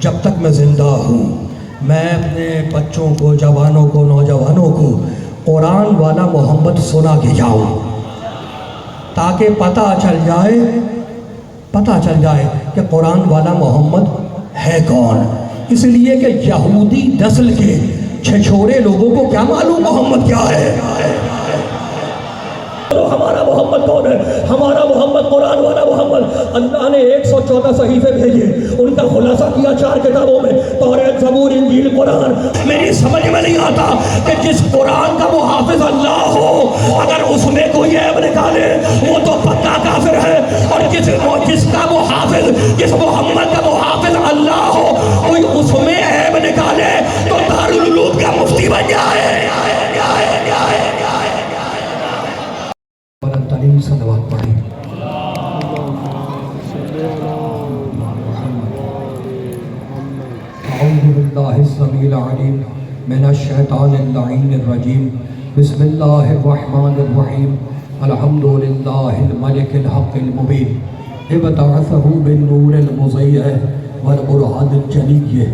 जब तक मैं ज़िंदा हूँ मैं अपने बच्चों को, जवानों को, नौजवानों को कुरान वाला मोहम्मद सुना के जाऊँ, ताकि पता चल जाए कि कुरान वाला मोहम्मद है कौन। इसलिए कि यहूदी नस्ल के छिछोरे लोगों को क्या मालूम मोहम्मद क्या है। तो हमारा मोहम्मद कौन है? हमारा मोहम्मद कुरान वाला मोहम्मद। अल्लाह ने 114 सहीफे भेजे, उनका खुलासा किया 4 किताबों में, तौरात, ज़बूर, इंजील, कुरान। मेरी समझ में नहीं आता कि जिस कुरान का वो हाफिज अल्लाह हो, अगर उसमें कोई ऐब निकाले वो तो पक्का काफिर है, और जिसका वो हाफिज, जिस मोहम्मद का वो हाफिज अल्लाह हो, कोई उसमें ऐब निकाले तो दारुल उलूम का मुफ्ती बन जाए। सलवात पढ़ें। अऊज़ु बिल्लाहि समीइल अलीम मिनश शैतानिर रजीम रजीम। बिस्मिल्लाहिर रहमानिर रहीम। अल्हम्दुलिल्लाहिल मलिकिल हक़्क़िल मुबीन। इब्तअसहु बिन नूरिल मुज़य्यन वल बुरहानिल जलिय्य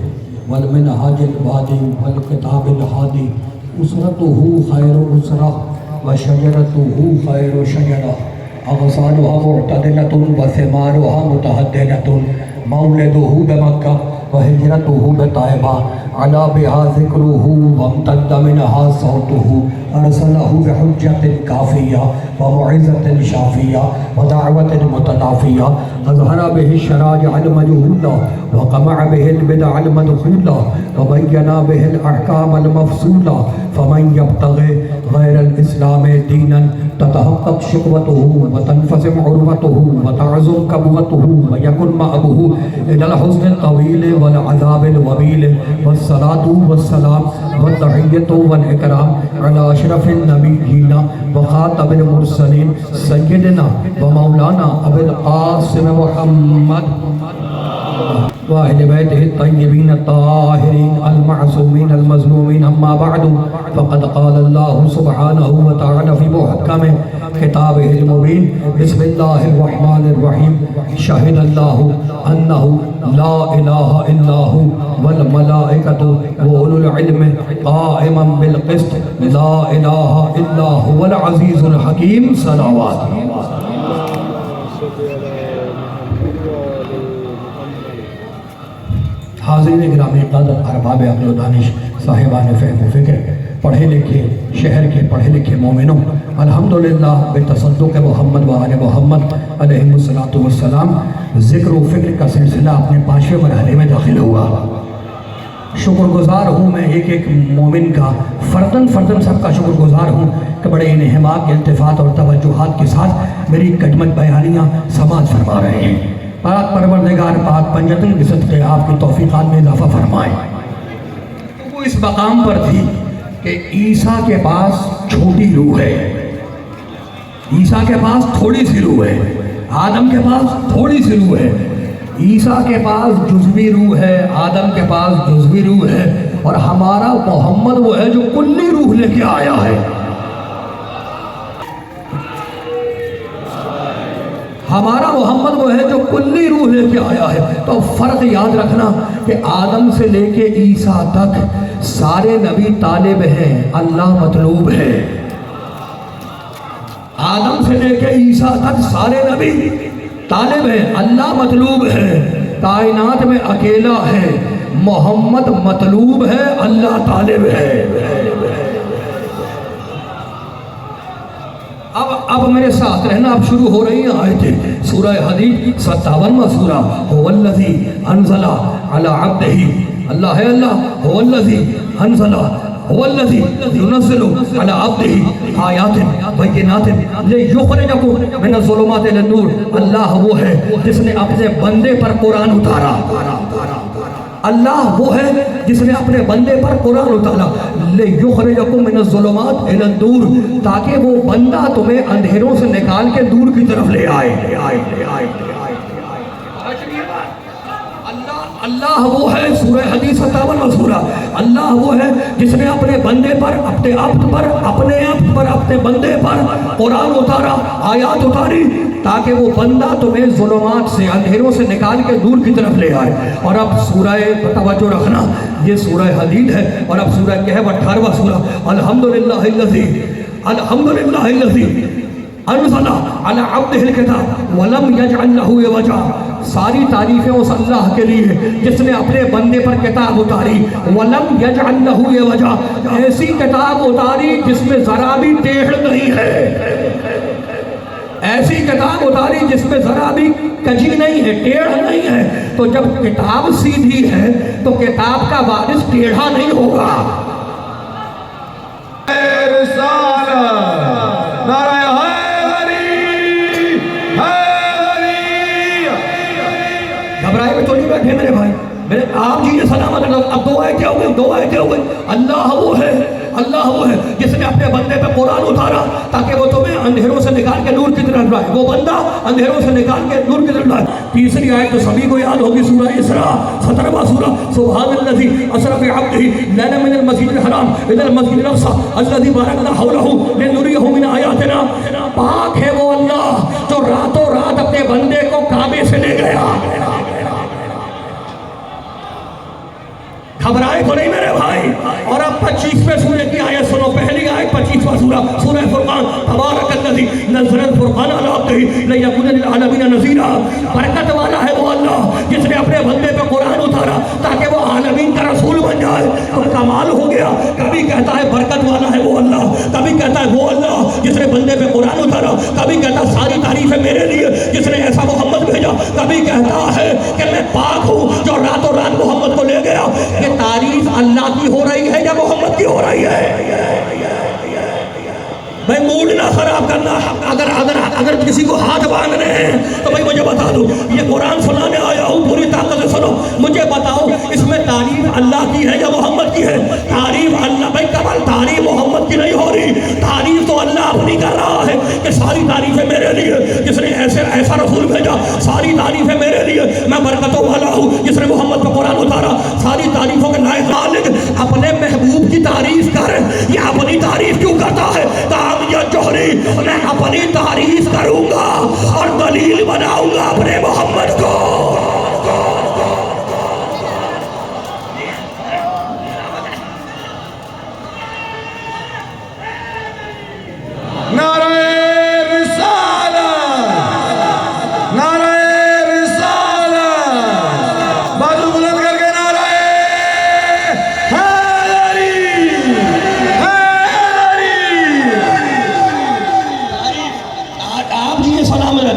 वल मिनहाजिल वादी वल किताबिल हादी। उसरतुहु खैरु उसरा व शजरतुहु खैरु शजरा। अग़सालुहा मुअतदिलतुन व सिमारुहा मुतहद्दिनतुन। मौलिदुहु बमक्का व हिजरतुहु बतैबा। अला बिहा ज़िक्रुहु वम्तद्द मिनहा सौतुहु। अरसलहु बिहुज्जतिन काफ़िया व मुइज़्ज़तिन शाफ़िया व दअवतिन मुतनाफ़िया। अज़हरा बिहि शराइअल मजहूला व क़मअ बिहिल बिदअल मदख़ूला व बय्यना बिहिल अहकामल मफ़सूला। फ़मन यब्तग़ि गैरल इस्लामि दीनन ततहक़्क़क़ शिक़वतुहु व तनफ़सिम उर्वतुहु व तअज़्ज़ुम कबवतुहु व यकुन मअबुहु इलल हुस्निल तवील वल अज़ाबिल वबील। वस्सलातु वस्सलाम वत्तहिय्यतु वल इकराम अला अशरफिन नबिय्यीन व ख़ातमिल मुरसलीन सय्यिदिना व मौलाना अबुल क़ासिम मुहम्मद व अहले बैतिहि तय्यबीन ताहिरीन अल मअसूमीन अल मज़लूमीन। अम्मा बअदु फ़क़द क़ाल अल्लाहु सुब्हानहु व तआला फ़ी मुहक्कमि किताबिहिल मुबीन। बिस्मिल्लाहिर रहमानिर रहीम। शहिदल्लाहु अन्नहु ला इलाहा इल्लहु वल मलाइकतु व उलुल इल्मि क़ाइमन बिल क़िस्त। ला इलाहा इल्ला हुवल अज़ीज़ुल हकीम। सलावत। हाज़िरीन गिरामी क़द्र, अरबाब अक़्ल व दानिश, साहिबान फ़हम व फ़िक्र, पढ़े लिखे शहर के पढ़े लिखे मोमिनों, अल्हम्दुलिल्लाह बेतसद्दुक़ मोहम्मद व आले मोहम्मद अलैहिमुस्सलातु वस्सलाम ज़िक्र व फ़िक्र का सिलसिला अपने 5वें मरहले में दाखिल हुआ। शुक्रगुज़ार हूँ मैं एक एक मोमिन का, फ़र्दन सबका शुक्रगुज़ार हूँ कि बड़े इन्हिमाक, इल्तिफ़ात और तवज्जुहात के साथ मेरी कदमत बयानियाँ समाअत फरमा रहे हैं। पाक परवरदिगार पाक पंजतन के सदक़े आपकी तौफ़ीक़ात में इज़ाफ़ा फरमाए। तो वो इस मकाम पर थी कि ईसा के पास छोटी रूह है, ईसा के पास थोड़ी सी रूह है, आदम के पास थोड़ी सी रूह है। ईसा के पास जुज़वी रूह है, आदम के पास जुज़वी रूह है, और हमारा मोहम्मद वो है जो कुल्ली रूह लेके आया है। हमारा मोहम्मद वो है जो कुल्ली रूह लेके आया है। तो फ़र्क याद रखना कि आदम से लेके ईसा तक सारे नबी तालिब हैं, अल्लाह मतलूब है। आदम से लेके ईसा तक सारे नबी तालिब हैं, अल्लाह मतलूब है। कायनात में अकेला है मोहम्मद मतलूब है, अल्लाह तालिब है। अब मेरे साथ रहना, अब शुरू हो रही है आयतें। सूरह हदीद 57वां सूरा। हुवल्लज़ी अनज़ला अला अब्दिही, अल्लाह है अल्लाह, हुवल्लज़ी अनज़ला, हुवल्लज़ी युनज़्ज़िलु अला अब्दिही आयातिन बय्यिनातिन लियुख़रिजकुम मिनज़्ज़ुलुमाति इलन-नूर। अल्लाह वो है जिसने अपने बंदे पर कुरान उतारा। अल्लाह वो है जिसने अपने बंदे पर कुरान उतारा। लियुख़रिजकुम मिनज़्ज़ुलुमाति इलन-नूर, ताकि वो बंदा तुम्हें अंधेरों से निकाल के दूर की तरफ ले आए। अल्लाह वो है, सूरह हदीद 57वां सूरा। अल्लाह वो है जिसने अपने बंदे पर, अपने आप पर, अपने बंदे पर कुरान उतारा, आयात उतारी, ताकि वो बंदा तुम्हें जुल्मात से, अंधेरों से निकाल के दूर की तरफ ले आए। और अब सूरह, तवज्जो रखना, ये सूरह हदीद है और अब सूरह क्या है, 18वां सूरह। अल्हम्दुलिल्लाहिल्लज़ी अनज़ला अला अब्दिहिल किताब वलम यजअल लहू इवजा। सारी तारीफें उस अल्लाह के लिए जिसने अपने बंदे पर किताब उतारी। वलम यजअल लहू इवजा, ऐसी किताब उतारी जिसमें जरा भी टेढ़ नहीं है, ऐसी किताब उतारी जिसमें जरा भी कजी नहीं है, टेढ़ नहीं है। तो जब किताब सीधी है तो किताब का वारिस टेढ़ा नहीं होगा। घबराए में तो नहीं बैठे मेरे भाई, मेरे आप जी ने सलामत। अब दो आयतें हो गई, दो आयतें हो गई। अल्लाह वो है, अल्लाह वो है जिसने अपने बंदे पे कुरान उतारा ताकि वो तुम्हें अंधेरों से निकाल के नूर की तरफ लाए। वो बंदा अंधेरों से निकाल के नूर की तरफ लाए। तीसरी आयत तो सभी को याद होगी, सूरह इसरा 17वां सूरह। सुब्हानल्लज़ी असरा बिअब्दिही लैलन मिनल मस्जिदिल हराम इलल मस्जिदिल अक़सा अल्लज़ी बारकना हौलहू लिनुरियहू मिन आयातिना। पाक है वो अल्लाह जो रातों रात अपने बंदे को काबे से ले गया। घबराए को नहीं मेरे भाई। और अब 25वें सूरह की आयत सुनो। पहली आयत 25वां सूरह, सूरह फुरकान। तबारकल्लज़ी नज़्ज़लल फुरकान अला अब्दिही लियकुना लिल आलमीन नज़ीरा। बरकत वाला है वो अल्लाह जिसने अपने बंदे पे कुरान उतारा ताकि वो आलमीन का रसूल बन जाए। तो कमाल हो गया, कभी कहता है बरकत वाला है वो अल्लाह, कभी कहता है वो अल्लाह जिसने बंदे पे कुरान उतारा, कभी कहता सारी तारीफ है मेरे लिए जिसने ऐसा मोहम्मद भेजा, कभी कहता है कि मैं पाक हूँ जो रातों रात मोहम्मद को ले गया। ये तारीफ अल्लाह की हो रही है या मोहम्मद की हो रही है? भाई मूड ना खराब करना। अगर अगर अगर किसी को हाथ बांधने हैं तो भाई मुझे बता दो, ये कुरान सुनाने आया हूँ, पूरी ताकत से सुनो। मुझे बताओ इसमें तारीफ अल्लाह की है या मोहम्मद की है? तारीफ अल्लाह, भाई कमल तारीफ मोहम्मद की नहीं हो रही, तारीफ तो अल्लाह अपनी कर रहा है कि सारी तारीफें मेरे लिए जिसने ऐसा रसूल भेजा, सारी तारीफें मेरे लिए, मैं बरकतों वाला हूँ जिसने मोहम्मद पर कुरान उतारा, सारी तारीफों के लायक। अपने महबूब की तारीफ कर, ये अपनी तारीफ क्यों करता है? या जोहरी, मैं अपनी तारीफ करूंगा और दलील बनाऊंगा अपने मोहम्मद को। नारे रिसालत, नारे रिसालत, बाजू बुलंद करके नारे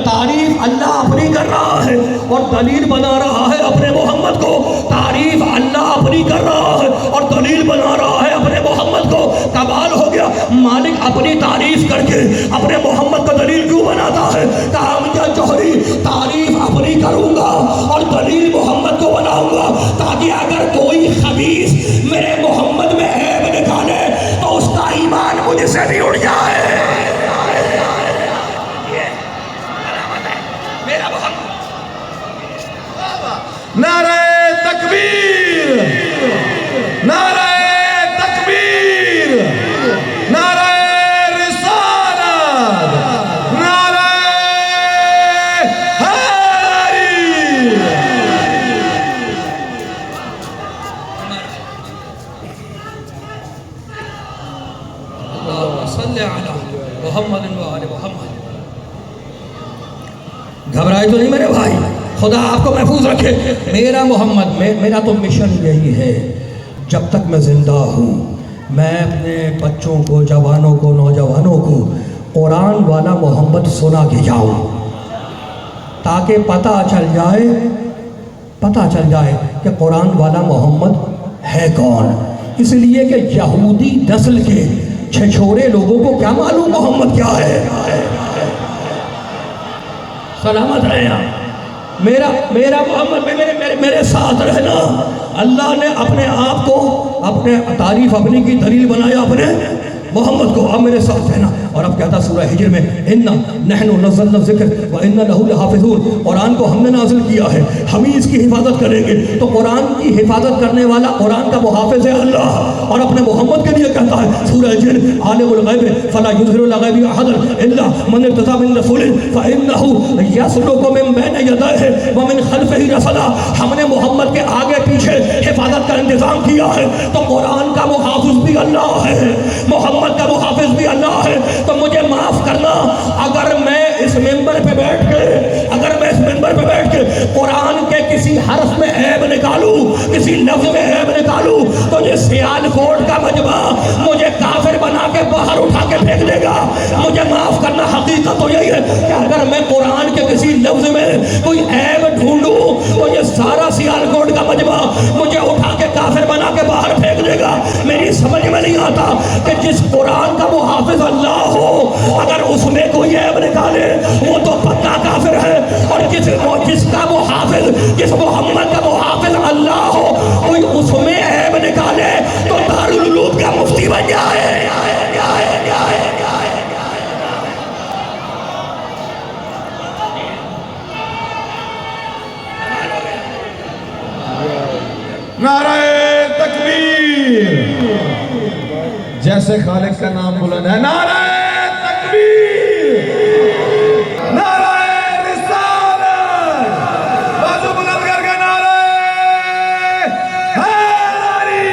तारीफ अल्लाह अपनी कर रहा है और दलील बना रहा है अपने मोहम्मद को। तारीफ अल्लाह अपनी कर रहा है और दलील बना रहा है अपने मोहम्मद को। कमाल हो गया, मालिक अपनी तारीफ करके अपने मोहम्मद को दलील क्यों बनाता है? कहा जोहरी तारीफ अपनी करूंगा और दलील मोहम्मद को बनाऊंगा ताकि अगर कोई खबीस मेरे मोहम्मद में ऐब निकाले तो उसका ईमान मुझसे भी उड़ जाए। नारे तकबीर, नारे तकबीर, नारे रिसालत, नारे हैदरी। घबराए तो नहीं मेरे भाई, खुदा आपको महफूज रखे। मेरा मोहम्मद में मेरा तो मिशन यही है, जब तक मैं ज़िंदा हूँ मैं अपने बच्चों को, जवानों को, नौजवानों को कुरान वाला मोहम्मद सुना के जाऊँ ताकि पता चल जाए कि कुरान वाला मोहम्मद है कौन। इसलिए कि यहूदी नस्ल के छिछोरे लोगों को क्या मालूम मोहम्मद क्या है। सलामत रहे आप। मेरा मोहम्मद में मेरे साथ रहना। अल्लाह ने अपने आप को, अपने तारीफ अपनी की दलील बनाया अपने मोहम्मद को अब मेरे साथ है ना। और अब कहता सूरह हिजर में इन्ना नहनु नज़्ज़लना ज़िक्र व इन्ना लहू लहाफ़िज़ून, कुरान को हमने नाजिल किया है, हम ही इसकी हिफाजत करेंगे। तो कुरान की हिफाजत करने वाला कुरान का मुहाफ़िज़ है अल्लाह। और अपने मोहम्मद के लिए कहता है सूरह जिन आलिमुल ग़ैब फला युज़हिरु अला ग़ैबिही अहदन इल्ला मन इर्तज़ा मिन रसूलिन फ़इन्नहु यसलुकु मिन बैनि यदैहि व मिन ख़ल्फ़िही रसला। हमने मोहम्मद के आगे पीछे हिफाजत का इंतज़ाम किया है। तो कुरान का मुहाफ़िज़ भी अल्लाह है, मोहम्मद का मुहाफ़िज़ भी अल्लाह है। तो मुझे माफ़ करना अगर मैं इस मिंबर पे बैठ के कुरान के किसी हर्फ में ऐब निकालूं, किसी लफ्ज में ऐब निकालूं, तो ये सियालकोट का मजमा मुझे काफिर बना के बाहर उठा के फेंक देगा। मुझे माफ़ करना, हकीकत तो यही है कि अगर मैं कुरान के किसी लफ्ज में कोई ऐब ढूंढूं तो ये सारा सियालकोट का मजमा मुझे उठा के काफिर बना के बाहर फेंक देगा। मेरी समझ में नहीं आता कि जिस कुरान का मुहाफ़िज़ अल्लाह हो, अगर उसमें कोई ऐब निकाले वो तो पक्का काफिर है। और जिसका मुहाफ़िज़, जिस मोहम्मद का मुहाफ़िज़ अल्लाह हो, कोई उसमें ऐब निकाले तो दारुल उलूम का मुफ्ती बन जाए। नारे तकबीर, जैसे खालिक का नाम बुलंद है, नारे तकबीर, नारे रिसालत, बाजू बुलंद करके नारे हैदरी।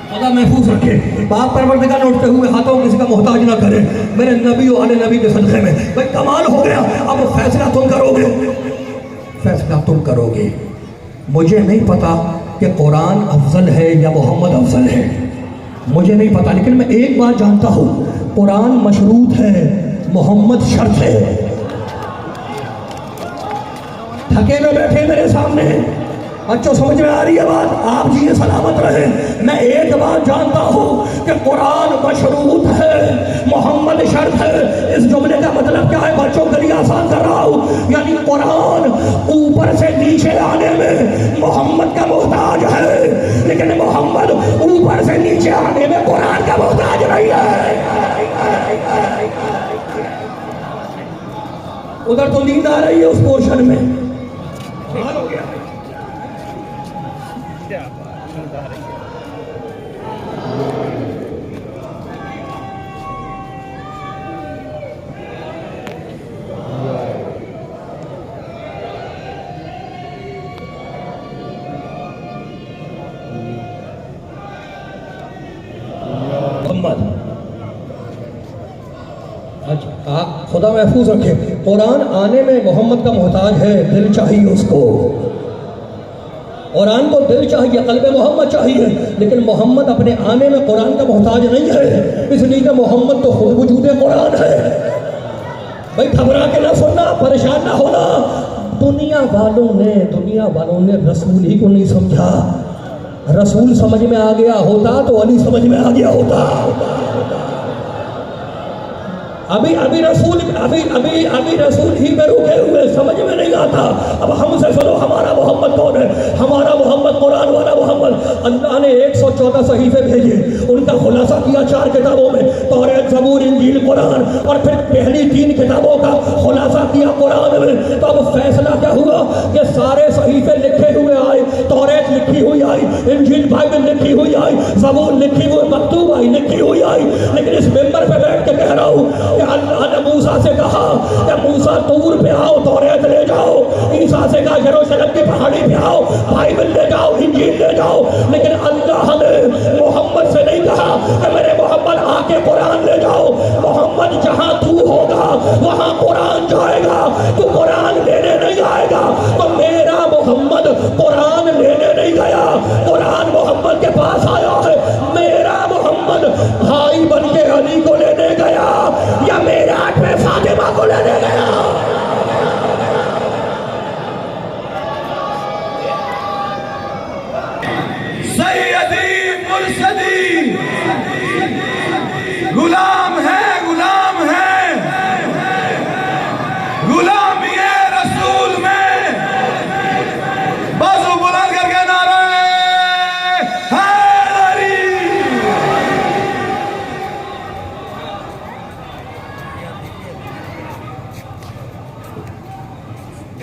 खुदा महफूज रखे, बाप परवरदिगार ने उठते हुए हाथों किसी का मोहताज ना करे मेरे नबी और आले नबी के सदक़े में। भाई कमाल हो गया। अब फैसला तुम करोगे, फैसला तुम करोगे। मुझे नहीं पता कि कुरान अफजल है या मोहम्मद अफजल है, मुझे नहीं पता, लेकिन मैं एक बात जानता हूँ, कुरान मशरूत है, मोहम्मद शर्त है। थके में बैठे मेरे सामने, अच्छो समझ में आ रही है बात? आप जी सलामत रहे। मैं एक बात जानता हूँ कि कुरान मशरूत है, मोहम्मद शर्त है। इस जुमले का मतलब क्या है? बच्चों के लिए आसान कर रहा हूँ। यानी कुरान ऊपर से नीचे आने में मोहम्मद का मोहताज है, लेकिन मोहम्मद ऊपर से नीचे आने में कुरान का मोहताज नहीं है। उधर तो नींद आ रही है उस पोर्शन में। हो गया अच्छा, खुदा महफूज रखे। कुरान आने में मोहम्मद का मोहताज है, दिल चाहिए उसको। कुरान को दिल चाहिए, क़ल्ब मोहम्मद चाहिए, लेकिन मोहम्मद अपने आने में कुरान का मोहताज नहीं है, इसलिए कि मोहम्मद तो खुद वजूद कुरान है। भाई घबरा के ना सुनना, परेशान ना होना। दुनिया वालों ने रसूल ही को नहीं समझा। रसूल समझ में आ गया होता तो अली समझ में आ गया होता। अभी रसूल ही में रुके हुए, समझ में नहीं आता। अब हमसे सुनो, हमारा मोहम्मद कौन है? हमारा मोहम्मद कुरान वाला मोहम्मद। अल्लाह ने 114 सहीफे भेजे, उनका खुलासा किया 4 किताबों में, तौरात, ज़बूर, इंजील, कुरान, और फिर पहली 3 किताबों का खुलासा किया कुरान में। तो अब फैसला क्या हुआ कि सारे सहीफे लिखे हुए आए, तौरात लिखी हुई आई, इंजील बाइबल लिखी हुई आई, ज़बूर लिखी हुई, मकतूब आई, लिखी हुई आई। लेकिन इस मेंबर पे बैठ के कह रहा हूँ, अल्लाह ने मूसा से कहा कि मूसा तूर पे आओ, तौरात ले जाओ। ईसा से कहा यरूशलेम की पहाड़ी पे आओ, बाइबल ले जाओ, इंजील ले जाओ। लेकिन अल्लाह ने मोहम्मद से नहीं कहा कि मेरे मोहम्मद आके कुरान ले जाओ। मोहम्मद जहां तू होगा वहां कुरान जाएगा, तू कुरान लेने नहीं आएगा। तो मेरा मोहम्मद कुरान लेने नहीं गया, कुरान मोहम्मद के पास आया है। मेरा मोहम्मद भाई बन के अली को लेने गया या मेराज में फातिमा को लेने गया? सैयदी मुर्शदी गुलाम है, गुलाम है।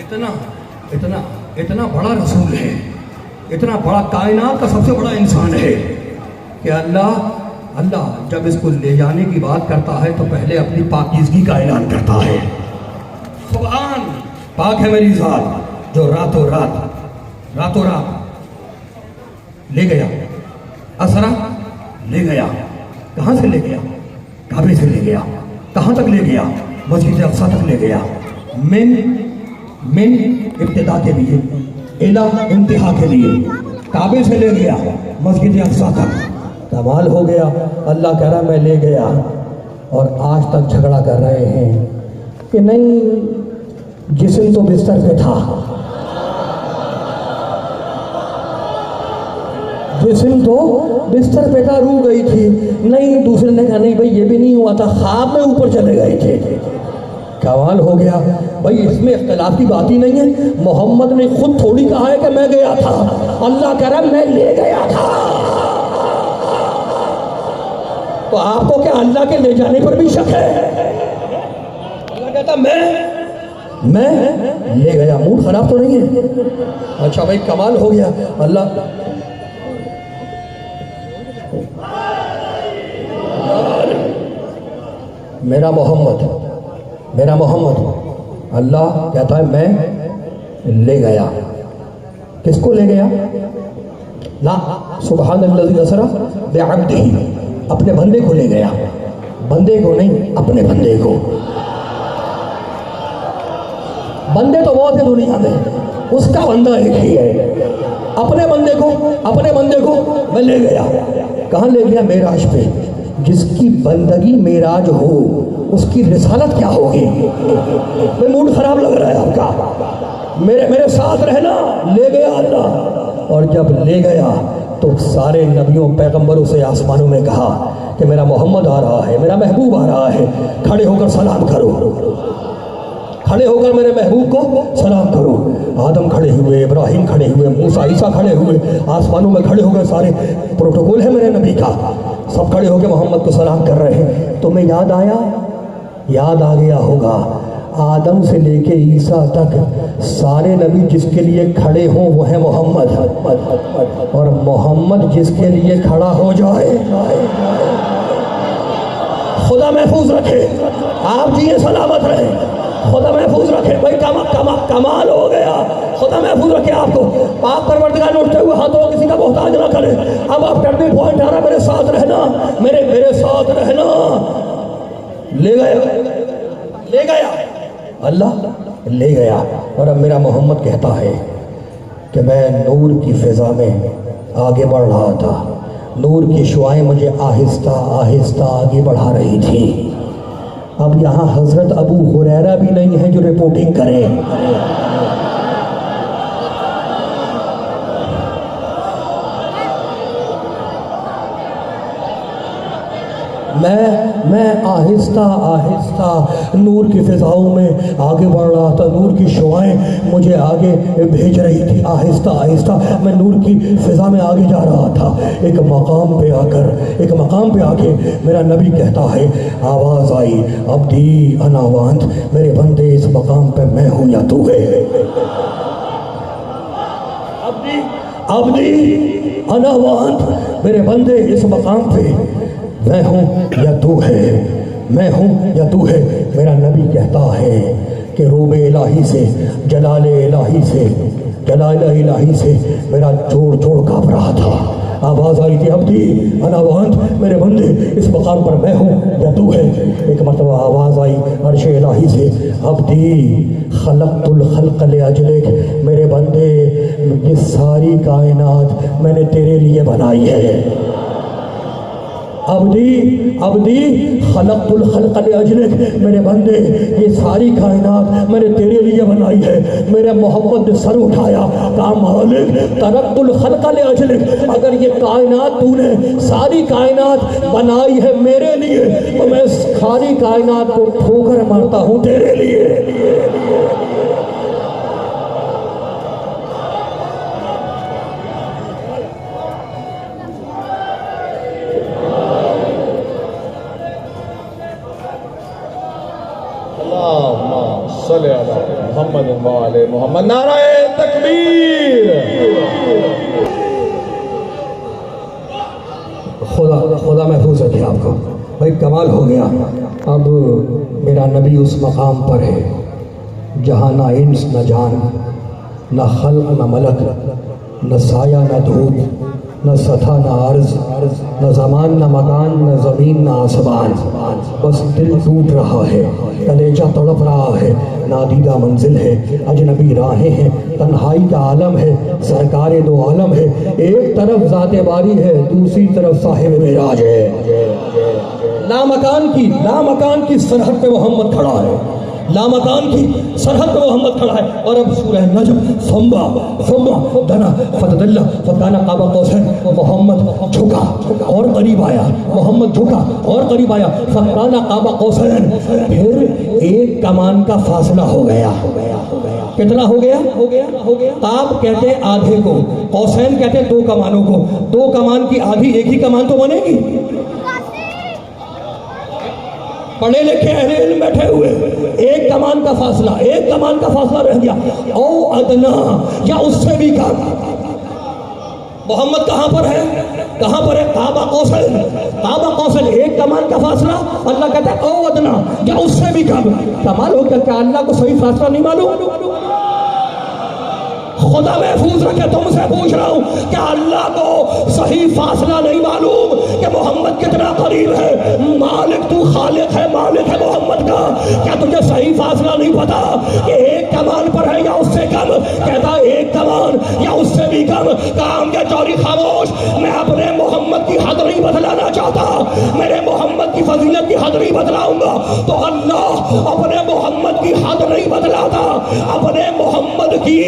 इतना इतना इतना बड़ा रसूल है, इतना बड़ा कायनात का सबसे बड़ा इंसान है कि अल्लाह जब इसको ले जाने की बात करता है तो पहले अपनी पाकीज़गी का ऐलान करता है। सुभान, पाक है मेरी ज़ात जो रातों रात ले गया, असरा ले गया। कहाँ से ले गया? काबे से ले गया। कहाँ तक ले गया? मस्जिद अक्सा तक ले गया। मिन इब्तिदा के लिए, इला इंतहा के लिए, काबे से ले गया मस्जिद अक्सा तक। कमाल हो गया। अल्लाह कह रहा मैं ले गया, और आज तक झगड़ा कर रहे हैं कि नहीं जिस्म तो बिस्तर पे था, जिस्म तो बिस्तर पे था, रूह गई थी। नहीं, दूसरे ने कहा नहीं भाई ये भी नहीं हुआ था, ख्वाब में ऊपर चले गए थे। कमाल हो गया भाई, इसमें इख्तिलाफ की बात ही नहीं है। मोहम्मद ने खुद थोड़ी कहा है कि मैं गया था, अल्लाह कह रहा मैं ले गया था। तो आपको क्या अल्लाह के ले जाने पर भी शक है? अल्लाह कहता मैं ले गया। मूड खराब तो नहीं है? अच्छा भाई, कमाल हो गया। अल्लाह मेरा मोहम्मद अल्लाह कहता है मैं ले गया। किसको ले गया? ला सुभान अल्लाज़ी असरा बिअब्दिही, अपने बंदे को ले गया। बंदे को नहीं, अपने बंदे को। बंदे तो बहुत है दुनिया में, उसका बंदा एक ही है। अपने बंदे को मैं ले गया। कहाँ ले गया? मेराज पे। जिसकी बंदगी मेराज हो उसकी रिसालत क्या होगी? भाई मूड खराब लग रहा है आपका, मेरे साथ रहना। ले गया अल्लाह, और जब ले गया तो सारे नबियों पैगंबरों से आसमानों में कहा कि मेरा मोहम्मद आ रहा है, मेरा महबूब आ रहा है, खड़े होकर सलाम करो, खड़े होकर मेरे महबूब को सलाम करो। आदम खड़े हुए, इब्राहिम खड़े हुए, मूसा ईसा खड़े हुए, आसमानों में खड़े होकर सारे प्रोटोकॉल है मेरे नबी का, सब खड़े होकर मोहम्मद को सलाम कर रहे हैं। तुम्हें याद आ गया होगा, आदम से लेके ईसा तक सारे नबी जिसके लिए खड़े हों वो है मोहम्मद, और मोहम्मद जिसके लिए खड़ा हो जाए खुदा महफूज रखे, आप जिए सलामत रहे, खुदा महफूज रखे। भाई कमाल हो गया, खुदा महफूज रखे आपको। पाक परवरदिगार ने उठते हुए हाथों किसी का मोहताज ना करे। अब आप टर्निंग पॉइंट आ रहा, मेरे साथ रहना, मेरे साथ रहना। ले गया अल्लाह, ले गया। और अब मेरा मोहम्मद कहता है कि मैं नूर की फिजा में आगे बढ़ रहा था, नूर की शुआएं मुझे आहिस्ता आहिस्ता आगे बढ़ा रही थी। अब यहाँ हजरत अबू हुरैरा भी नहीं है जो रिपोर्टिंग करें। मैं आहिस्ता आहिस्ता नूर की फिजाओं में आगे बढ़ रहा था, नूर की शुआएं मुझे आगे भेज रही थी। आहिस्ता आहिस्ता मैं नूर की फिजा में आगे जा रहा था। एक मकाम पे आके मेरा नबी कहता है, आवाज़ आई, अब्दी अनावांत, मेरे बंदे इस मकाम पे मैं हूँ या तू है। अब्दी अनावांत, मेरे बंदे इस मकाम पे मैं हूँ या तू है, मैं हूँ या तू है। मेरा नबी कहता है कि रूबे इलाही से, जलाल इलाही से मेरा जोड़ काँप रहा था। आवाज़ आई थी, अब्दी अनावांत, मेरे बंदे इस मकाम पर मैं हूँ या तू है। एक मरतबा आवाज़ आई अर्श इलाही से, अब्दी खलक़तुल खल्क़ लिअजलिक, मेरे बंदे ये सारी कायनात मैंने तेरे लिए बनाई है। अब्दी खलक़तुल खल्क़ लिअजलिक, मेरे बंदे ये सारी कायनात मैंने तेरे लिए बनाई है। मेरे मोहम्मद ने सर उठाया, कहा मालिक तरक़तुल खल्क़ लिअजलिक, अगर ये कायनात तूने सारी कायनात बनाई है मेरे लिए तो मैं सारी कायनात को ठोकर मारता हूँ तेरे लिए। मोहम्मद मोहम्मद, नाराए तकबीर। खुदा महफूज रखे आपको। भाई कमाल हो गया। अब मेरा नबी उस मकाम पर है जहाँ ना इंस न जान, न खल्क न मलक, न साया न धूप, न सथा न अर्ज, न ज़मान न मकान, न ज़मीन न आसमान। बस दिल टूट रहा है, कलेजा तड़प रहा है, नादीदा मंजिल है, अजनबी राहें हैं, तन्हाई का आलम है, सरकार दो आलम है। एक तरफ ज़ाते बारी है, दूसरी तरफ साहिब मेराज है। लामकान की सरहद पे मोहम्मद खड़ा है, लामकान की सरहद पे मोहम्मद खड़ा है। और अब सूरह नजम फम्बा दना फतदल्ला फकाना काबा कौसैन, मोहम्मद झुका और करीब आया, मोहम्मद झुका और करीब आया, फकाना काबा कौसैन। फिर एक कमान का फासला हो गया। कितना हो गया? काब कहते आधे को, कौसैन कहते दो कमानों को। दो कमान की आधी एक ही कमान तो बनेगी। पढ़े लिखे अहले इल्म बैठे हुए, एक कमान का फासला रह गया। औ अदना, या उससे भी कम। मोहम्मद कहाँ पर है? काबा कौसैन, एक कमान का फासला। अल्लाह कहता है औ अदना, या उससे भी कम। कमाल हो गया। क्या अल्लाह को सही फासला नहीं मालूम? खुदा महफूज रखे, तुमसे पूछ रहा हूँ, क्या अल्लाह को सही फासला नहीं मालूम कि मोहम्मद कितना करीब है? मालिक तू खालिक है, मालिक है मोहम्मद का। क्या तुझे सही फासला नहीं पता कि एक कमान पर है या उससे कम? कहता एक कमान या उससे भी कम। काम के चौरी खामोश। मैं अपने मोहम्मद की हद नहीं बदलाना चाहता, मेरे मोहम्मद की फजीलत की हद नहीं बदलाऊंगा। तो अल्लाह अपने मोहम्मद की हद नहीं बदलाता, अपने मोहम्मद की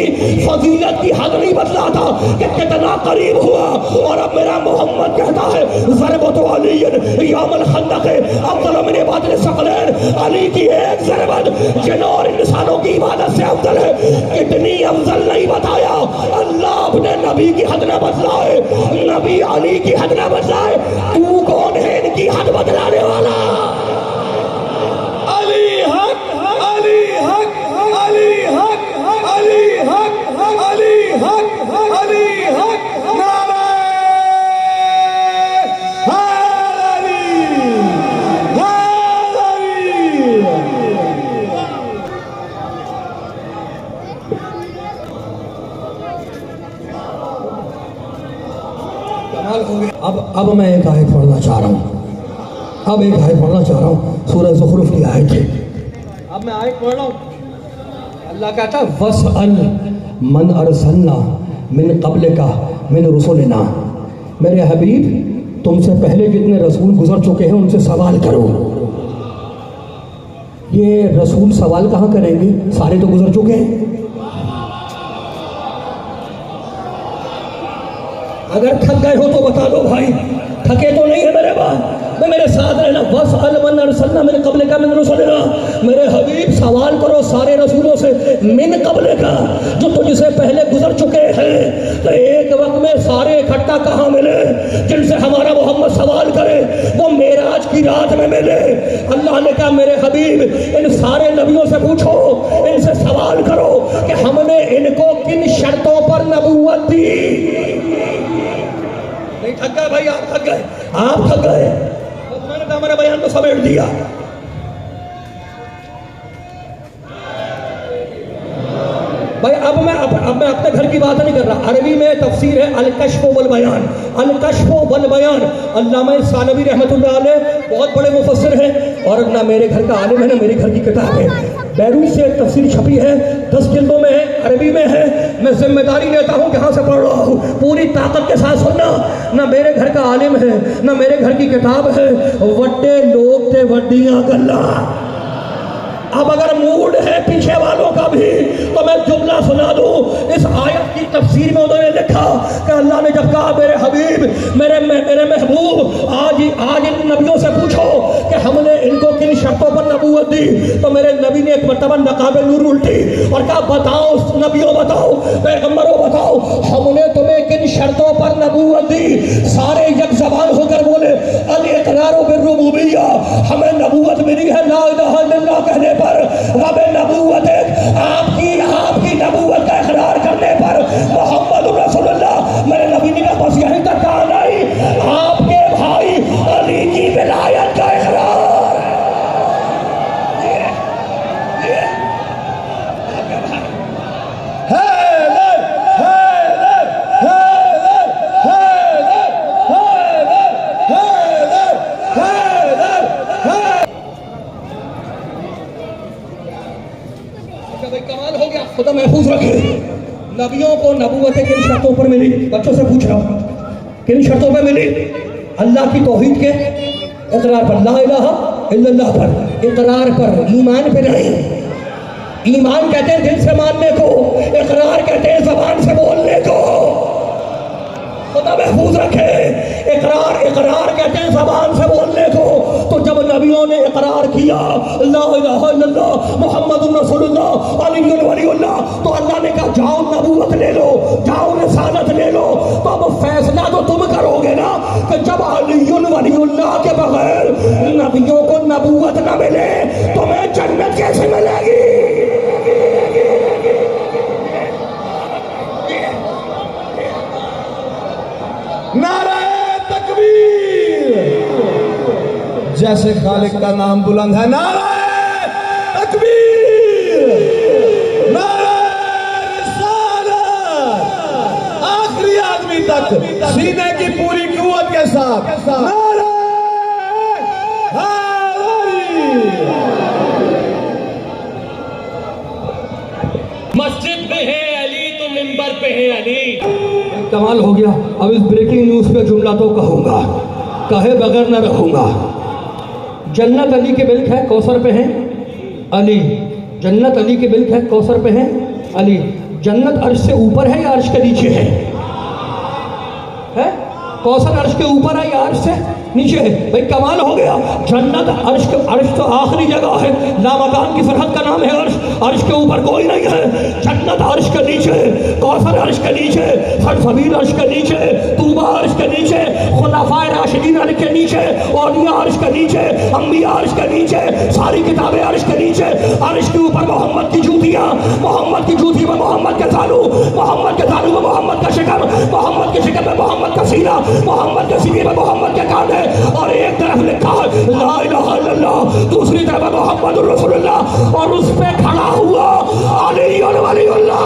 फजीलत की हद नहीं बदलाता कि कितना करीब हुआ। और अब मेरा मोहम्मद कहता है ज़रबतु अलीयन यौमल खंदक़ अफ़ज़ल मिन इबादति सकलैन। अली की एक ज़रबत जिन्नों और इंसानों की इबादत से अफजल है। कितनी अफजल नहीं बताया। अल्लाह अपने नबी की हद न बदलाए, नबी अली की हद न बदलाए। तू कौन है इनकी हद बदलाने वाला? अली हक, अली हक, अली हक, अली हक, अली हक, अली हक, नारे हैदरी, हैदरी। अब मैं एक आयत पढ़ना चाह रहा हूँ, सूरह ज़ुखरुफ की आयत है। अब मैं आयत पढ़ रहा हूँ। अल्लाह कहता है वस्अल मन अरसलना मिन क़ब्लिका मिन रुसुलिना। मेरे हबीब तुमसे पहले जितने रसूल गुजर चुके हैं उनसे सवाल करो। ये रसूल सवाल कहाँ करेंगे? सारे तो गुजर चुके हैं। अगर थक गए हो तो बता दो भाई, थके तो नहीं है मेरे बाद। मैं मेरे साथ रहना। वस्अल मन अरसलना मिन क़ब्लिका मिन रुसुलिना। मेरे हबीब सवाल करो सारे रसूलों से, मिन क़ब्लिका, जो तुझसे पहले गुजर चुके हैं। तो एक वक्त में सारे इकट्ठा कहाँ मिले जिनसे हमारा मोहम्मद सवाल करे? वो मेराज की रात में मिले। अल्लाह ने कहा मेरे हबीब इन सारे नबियों से पूछो, इनसे सवाल करो कि हमने इनको किन शर्तों पर नबूवत दी। नहीं थक गए भाई? आप थक गए। मैंने तो हमारा बयान को समेट दिया। भाई अब मैं अपने घर की बात नहीं कर रहा। अरबी में तफसीर है अल-कश्फ वल बयान, अल-कश्फ वल बयान। अल्लामा सानवी रहमतुल्लाह अलैह बहुत बड़े मुफस्सिर हैं और ना मेरे घर का आलिम है ना मेरे घर की किताब है। बैरूत से एक तफसीर छपी है, 10 जिल्दों में है, अरबी में है। मैं जिम्मेदारी लेता हूँ कहाँ से पढ़ रहा हूँ, पूरी ताकत के साथ सुनना। ना मेरे घर का आलिम है ना मेरे घर की किताब है। वड्डे लोग थे वड्डियाँ गल्ला। अब अगर मूड है पीछे वालों का भी तो मैं जुमला सुना दूं। इस आयत की तफसीर में उन्होंने लिखा कि अल्लाह ने जब कहा मेरे हबीब मेरे महबूब आज इन नबियों से पूछो कि हमने इनको किन शर्तों पर नबूवत दी, तो मेरे नबी ने एक मरतबा नकाबे नूर उल्टी और कहा बताओ नबियों, बताओ पैगम्बरों, बताओ हमने तुम्हें किन शर्तों पर नबूवत दी। सारे एक ज़बान होकर बोले अल इक़रार बिर्रुबूबिय्या, हमें नबूवत मिली है ला इलाहा इल्लल्लाह कहने पर। वब नबूवत आपकी नबूवत का इकरार करने पर मोहम्मद रसूलुल्लाह मेरे नबी ने कहा बस यहीं तक कहा नहीं, आपके भाई अली की विलायत का इकरार। कमाल हो गया, खुदा महफूज रखे। नबियों को नबूवतें किन शर्तों पर मिली? बच्चों से पूछ रहा हूं, किन शर्तों पर मिली? अल्लाह की तौहीद के इकरार पर, ला इलाहा इल्लल्लाह पर इकरार पर, ईमान पे नहीं। ईमान कहते हैं दिल से मानने को, इकरार कहते हैं ज़बान से बोलने को। खुदा महफूज रखे। इकरार कहते हैं ज़बान से बोलने को। तो जब नबियों ने इकरार किया ला इलाहा इल्लल्लाह मुहम्मदुर रसूलुल्लाह अलीयुल वलीउल्लाह, तो अल्लाह ने कहा जाओ नबूवत ले लो, जाओ रिसालत ले लो। तो अब फैसला तो तुम करोगे ना कि जब अलीयुल वलीउल्लाह के बगैर नबियों को नबूवत न मिले तुम्हें जन्नत कैसे मिलेगी? नारे तकबीर, जैसे खालिक का नाम बुलंद है, नारे तकबीर, नारे रिसालत, आखिरी आदमी तक सीने की पूरी कुव्वत के साथ नारे हैदरी। मस्जिद में है अली तो मिंबर पे है अली। कमाल हो गया। अब इस ब्रेकिंग न्यूज़ पे जुमला तो कहूँगा, कहे बगैर न रहूँगा। जन्नत अली के मिल्क है, कौसर पे है अली। जन्नत अली के मिल्क है, कौसर पे है अली। जन्नत अर्श से ऊपर है या अर्श के नीचे है? कौसर अर्श के ऊपर है या अर्श से नीचे है? भाई कमाल हो गया। जन्नत अर्श तो आखिरी जगह है, लामकान की सरहद का नाम है अर्श। अर्श के ऊपर कोई नहीं है। जन्नत अर्श के नीचे, कौसर अर्श के नीचे, सलसबील अर्श के नीचे, तूबा अर्श के नीचे, खुलाफाए राशिदीन अर्श के नीचे, औलिया अर्श के नीचे, अंबिया अर्श के नीचे, सारी किताबें अर्श के नीचे। अर्श के ऊपर मोहम्मद की जूतियाँ, मोहम्मद की जूती में मोहम्मद के तालू, मोहम्मद के तालू में मोहम्मद का शिकम, मोहम्मद के शिकम में मोहम्मद का सीना, मोहम्मद के सीने में मोहम्मद के कान। और एक तरफ लिखा है ला इलाहा इल्लल्लाह, दूसरी तरफ है मोहम्मद रसूलुल्लाह, और उस पे खड़ा हुआ अली वलीउल्लाह।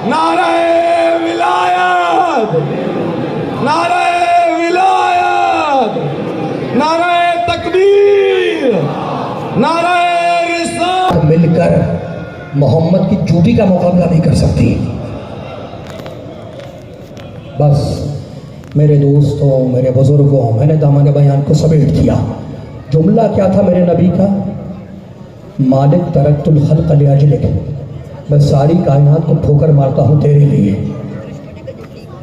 नारे विलायत, नारे विलायत, नारे तकबीर, नारे रिसालत। मिलकर मोहम्मद की जूती का मुकाबला नहीं कर सकती। बस मेरे दोस्तों, मेरे बुजुर्गों, मैंने दामन बयान को समेट दिया। जुमला क्या था मेरे नबी का? मालिक तरक्तुल खल्क़ लिअजलिक, मैं सारी कायनात को ठोकर मारता हूँ तेरे लिए।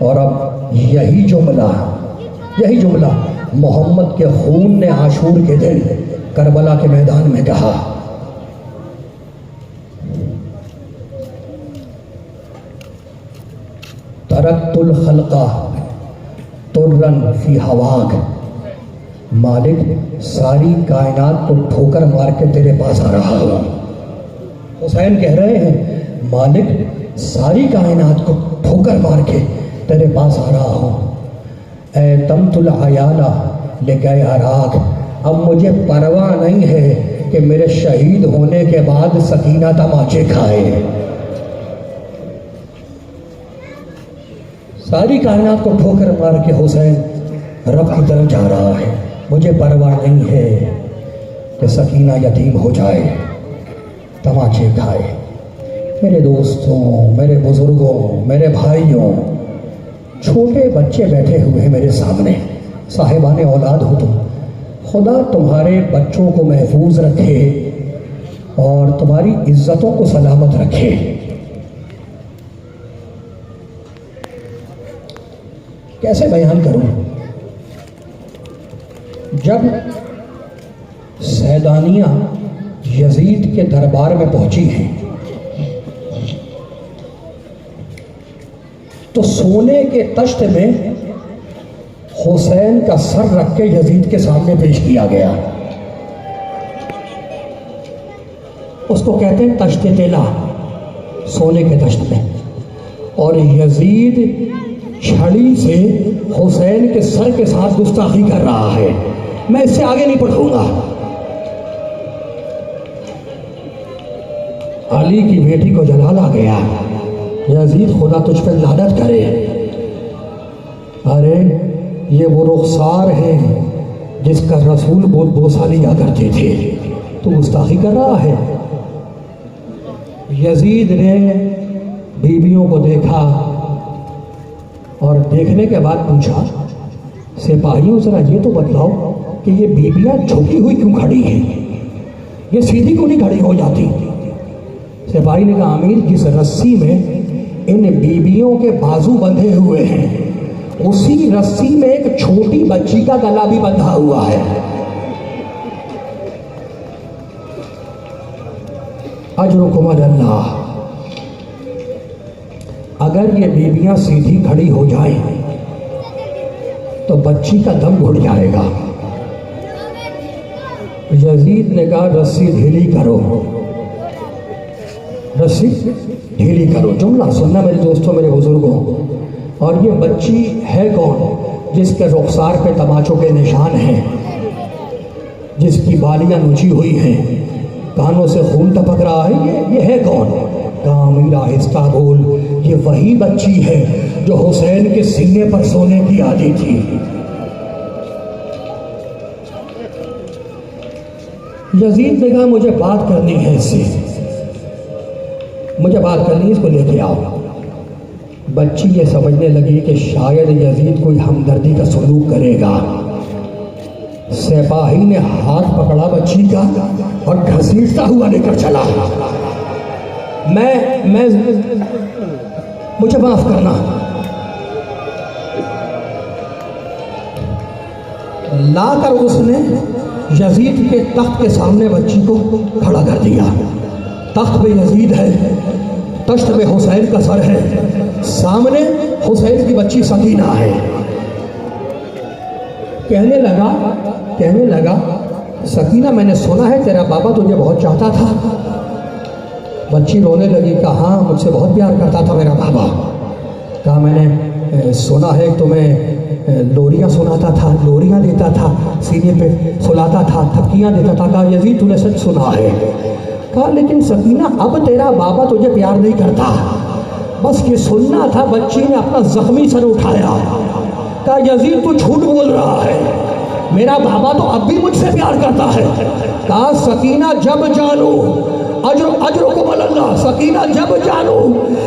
और अब यही जुमला मोहम्मद के खून ने आशूर के दिन करबला के मैदान में कहा। तरक्तुल खल्क़ा तुर्रन फी हवाक, मालिक सारी कायनात को ठोकर मार के तेरे पास आ रहा हूँ। हुसैन कह रहे हैं मालिक सारी कायनात को ठोकर मार के तेरे पास आ रहा हूँ। ए तमतुल अयाला ले गए अराग, अब मुझे परवाह नहीं है कि मेरे शहीद होने के बाद सकीना तमाचे खाए। सारी कायनात को ठोकर मार के हुसैन रब की तरफ जा रहा है। मुझे परवाह नहीं है कि सकीना यतीम हो जाए, तमाचे खाए। मेरे दोस्तों, मेरे बुजुर्गों, मेरे भाइयों, छोटे बच्चे बैठे हुए हैं मेरे सामने, साहिबाने औलाद हो तुम। खुदा तुम्हारे बच्चों को महफूज रखे और तुम्हारी इज्जतों को सलामत रखे। कैसे बयान करूं? जब सैदानियाँ यजीद के दरबार में पहुंची हैं तो सोने के तख्त में हुसैन का सर रख के यजीद के सामने पेश किया गया। उसको कहते हैं तश्त तेला, सोने के तश्त में। और यजीद छड़ी से हुसैन के सर के साथ गुस्ताखी कर रहा है। मैं इससे आगे नहीं पढ़ूंगा। अली की बेटी को जलाल आ गया, यजीद खुदा तुझ पर लानत करे। अरे ये वो रुखसार है जिसका रसूल बहुत बोसा लिया करते थे, तो गुस्ताखी कर रहा है। यजीद ने बीवियों को देखा और देखने के बाद पूछा, सिपाहियों जरा ये तो बतलाओ कि ये बीबियां झुकी हुई क्यों खड़ी हैं, ये सीधी क्यों नहीं खड़ी हो जाती? सिपाही ने कहा, अमीर जिस रस्सी में इन बीबियों के बाजू बंधे हुए हैं उसी रस्सी में एक छोटी बच्ची का गला भी बंधा हुआ है। अजरुकुम अल्लाह। अगर ये बीबियां सीधी खड़ी हो जाएं तो बच्ची का दम घुट जाएगा। यजीद ने कहा, रस्सी ढीली करो, रस्सी ढीली करो। जुमला सुनना मेरे दोस्तों, मेरे बुजुर्गों। और ये बच्ची है कौन? जिसके रुखसार पे तमाचों के निशान हैं, जिसकी बालियां नुची हुई हैं, कानों से खून टपक रहा है, ये है कौन? अमीर आहिस्ता बोल, ये वही बच्ची है जो हुसैन के सीने पर सोने की आदि थी। यजीद ने कहा, मुझे बात करनी है इससे, मुझे बात करनी है, इसको लेके आओ। बच्ची ये समझने लगी कि शायद यजीद कोई हमदर्दी का सलूक करेगा। सिपाही ने हाथ पकड़ा बच्ची का और घसीटता हुआ लेकर चला। मैं मुझे माफ करना। लाकर उसने यजीद के तख्त के सामने बच्ची को खड़ा कर दिया। तख्त पे यजीद है, तश्त में हुसैन का सर है, सामने हुसैन की बच्ची सकीना है। कहने लगा सकीना, मैंने सुना है तेरा बाबा तुझे बहुत चाहता था। बच्ची रोने लगी, कहा हाँ मुझसे बहुत प्यार करता था मेरा बाबा। कहा मैंने सुना है तुम्हें लोरियाँ सुनाता था, लोरियाँ देता था, सीने पे सुलाता था, थपकियाँ देता था। कहा यजीद तूने सच सुना है। कहा लेकिन सकीना अब तेरा बाबा तुझे प्यार नहीं करता, बस ये सुनना था। बच्ची ने अपना जख्मी सर उठाया। कहा यजीद तू झूठ बोल रहा है, मेरा बाबा तो अब भी मुझसे प्यार करता है। कहा सकीना जब जानू अजरुकुम अल्लाह, सकीना जब जानू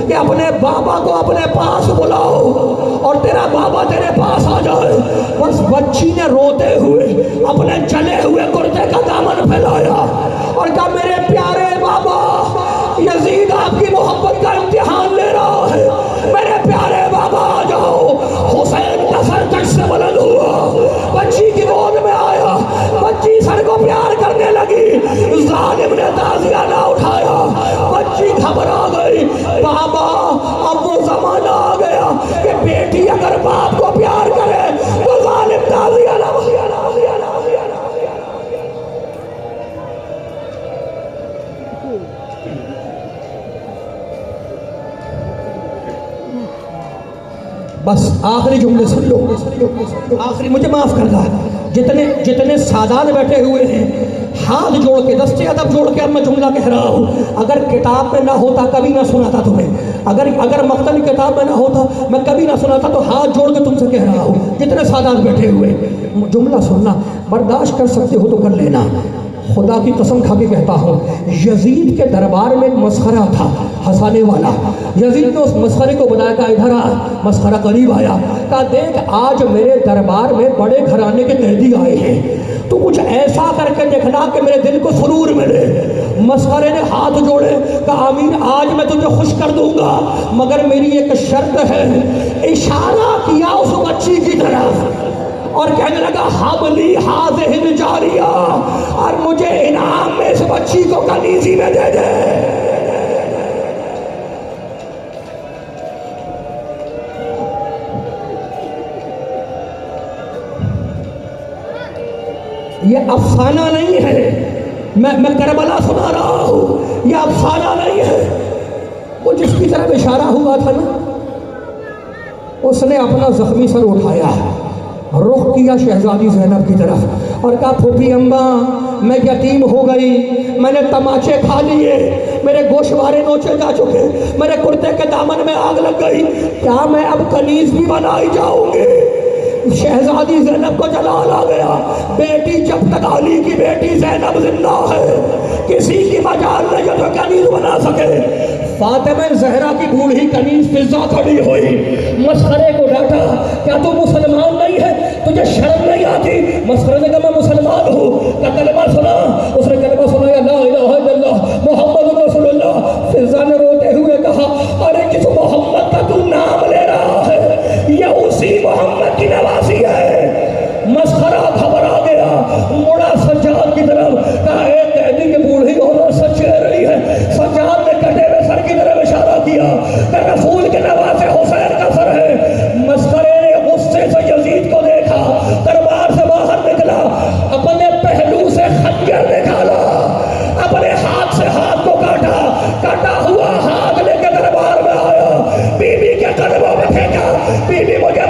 कि अपने बाबा को अपने पास बुलाओ और तेरा बाबा तेरे पास आ जाए। बस बच्ची ने रोते हुए अपने जले हुए कुर्ते का दामन फैलाया और कहा मेरे प्यारे बाबा, यजीद आपकी मोहब्बत का इम्तिहान ले रहा है, मेरे प्यारे बाबा आ जाओ। हुसैन का सर तक से बुलंद हुआ, बच्ची की गोद में आया, बच्ची सर को प्यार करने लगी। जालिम ने ताजिया ना उठाया, बच्ची घबरा गई। बाबा अब वो जमाना आ गया कि बेटी अगर बाप को प्यार करे तो जालिम ताजिया ना। बस आखिरी जुमले सुन लो, आखिरी। मुझे माफ करना, जितने सादात बैठे हुए हैं हाथ जोड़ के, दस्ते अदब जोड़ के अब मैं जुमला कह रहा हूँ। अगर किताब में ना होता कभी ना सुनाता तुम्हें, अगर मख्तली किताब में ना होता मैं कभी ना सुनाता, तो हाथ जोड़ के तुमसे कह रहा हूँ। जितने सादात बैठे हुए जुमला सुनना, बर्दाश्त कर सकते हो तो कर लेना। खुदा की कसम खा के कहता हूँ, यजीद के दरबार में एक मस्खरा था हंसाने वाला। यजीद ने उस मस्खरे को बनाया, कहा इधर आ। मस्खरा करीब आया, कहा देख आज मेरे दरबार में बड़े घराने के कैदी आए हैं, तो कुछ ऐसा करके देखना कि मेरे दिल को सुरूर मिले। मस्खरे ने हाथ जोड़े, कहा आमीन, आज मैं तुझे खुश कर दूंगा, मगर मेरी एक शर्त है। इशारा किया उस बच्ची की तरफ और कहने लगा हाबली हाज़िहिल जारिया, और मुझे इनाम में इस बच्ची को कनीज़ी में दे दे। ये अफसाना नहीं है, मैं करबला सुना रहा हूँ, यह अफसाना नहीं है। वो जिसकी तरफ इशारा हुआ था ना, उसने अपना जख्मी सर उठाया, रुख किया शहजादी ज़ैनब की तरफ और कहा, फूफी अम्मा मैं यतीम हो गई, मैंने तमाचे खा लिए, मेरे गोशवारे नोचे जा चुके, मेरे कुर्ते के दामन में आग लग गई, क्या मैं अब कनीज भी बनाई जाऊंगी? शहजादी ज़ैनब को जलाल आ गया। बेटी जब तक अली की बेटी ज़ैनब जिंदा है, किसी की मजाल नहीं है जो कनीज बना सके। फातिमा ज़हरा की बूढ़ी कनीज फिजा खड़ी हुई, मसखरे को डांटा, क्या तू मुसलमान नहीं है? तुझे शर्म नहीं आती? मसखरे ने कहा मैं मुसलमान हूँ, क्या कलमा सुना? उसने कलमा सुनाया, ला इलाहा इल्लल्लाह मुहम्मद रसूलुल्लाह। फिजा ने रोते हुए कहा, अरे जिस मोहम्मद का तू नाम ले रहा है, यह उसी मोहम्मद की नवासी है। मसखरा घबरा गया, मुड़ा सज्जाद की तरफ, कहा एक कैदी की बूढ़ी औरत सच कह रही है। सज्जाद ने कटे हुए सर की तरफ इशारा किया, रसूल के नवासे हुसैन का सर है। मसखरे ने गुस्से से यजीद को देखा, दरबार से बाहर निकला, अपने पहलू से खंजर निकाला, अपने हाथ से हाथ को काटा, काटा हुआ हाथ लेके दरबार में आया, बीबी के कदमों में फेंका, बीबी मुझे